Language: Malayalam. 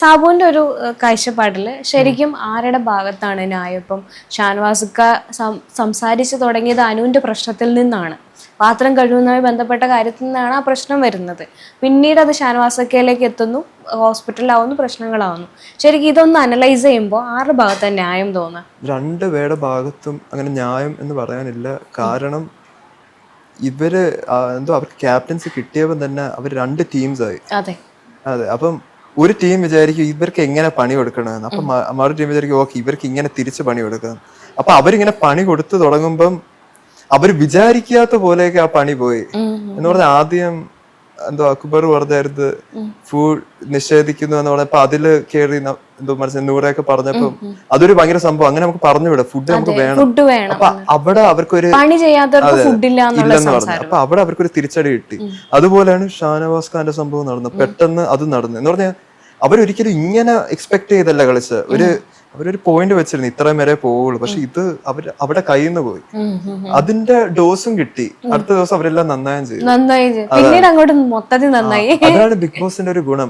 സാബുവിന്റെ ഒരു കാഴ്ചപ്പാടില് ശരിക്കും ആരുടെ ഭാഗത്താണ് ന്യായം? ഇപ്പം ഷാനവാസുക്ക സംസാരിച്ചു തുടങ്ങിയത് അനുവിന്റെ പ്രശ്നത്തിൽ നിന്നാണ്, പാത്രം കഴുകുന്നതുമായി ബന്ധപ്പെട്ട കാര്യത്തിൽ നിന്നാണ് ആ പ്രശ്നം വരുന്നത്. പിന്നീട് അത് ഷാനവാസക്കയിലേക്ക് എത്തുന്നു, ഹോസ്പിറ്റലിലാവുന്നു, പ്രശ്നങ്ങളാവുന്നു. ശരിക്കും ഇതൊന്ന് അനലൈസ് ചെയ്യുമ്പോൾ ആരുടെ ഭാഗത്താണ് ന്യായം തോന്നുക? രണ്ടുപേരുടെ ഭാഗത്തും അങ്ങനെ ന്യായം എന്ന് പറയാനില്ല. കാരണം ഇവര് എന്തോ അവർക്ക് ക്യാപ്റ്റൻസി കിട്ടിയപ്പോൾ തന്നെ അവർ രണ്ട് ടീംസായി. അതെ അതെ, അപ്പം ഒരു ടീം വിചാരിക്കും ഇവർക്ക് എങ്ങനെ പണി കൊടുക്കണമെന്ന്, അപ്പൊ മറു ടീം വിചാരിക്കും ഓക്കെ ഇവർക്ക് ഇങ്ങനെ തിരിച്ച് പണി കൊടുക്കാം. അപ്പൊ അവരിങ്ങനെ പണി കൊടുത്തു തുടങ്ങുമ്പം അവർ വിചാരിക്കാത്ത പോലെയൊക്കെ ആ പണി പോയി എന്ന് പറഞ്ഞാൽ ആദ്യം എന്തോ അക്ബർ പറഞ്ഞായിരുന്നു ഫുഡ് നിഷേധിക്കുന്നു എന്ന് പറഞ്ഞപ്പോ അതില് കേറി എന്തോ മനസ്സിലായി നൂറൊക്കെ പറഞ്ഞപ്പോ അതൊരു ഭയങ്കര സംഭവം. അങ്ങനെ നമുക്ക് പറഞ്ഞുവിടാം, ഫുഡ് നമുക്ക് വേണം. അപ്പൊ അവിടെ അവർക്കൊരു ഇല്ലെന്ന് പറഞ്ഞു. അപ്പൊ അവിടെ അവർക്കൊരു തിരിച്ചടി കിട്ടി. അതുപോലെയാണ് ഷാനവാസ് ഖാന്റെ സംഭവം നടന്നത്. പെട്ടെന്ന് അത് നടന്നു എന്ന് പറഞ്ഞാൽ അവരൊരിക്കലും ഇങ്ങനെ എക്സ്പെക്ട് ചെയ്തല്ല കളിച്ച്. അവരൊരു പോയിന്റ് വെച്ചിരുന്നു ഇത്രയും വരെ പോവുള്ളൂ, പക്ഷെ ഇത് അവിടെ കയ്യിൽ നിന്ന് പോയി. അതിന്റെ ഡോസും കിട്ടി. അടുത്ത ദിവസം അവരെല്ലാം നന്നായും ചെയ്തു. പിന്നീട് അങ്ങോട്ട് മൊത്തത്തിൽ നന്നായി. അതാണ് ബിഗ് ബോസിന്റെ ഒരു ഗുണം.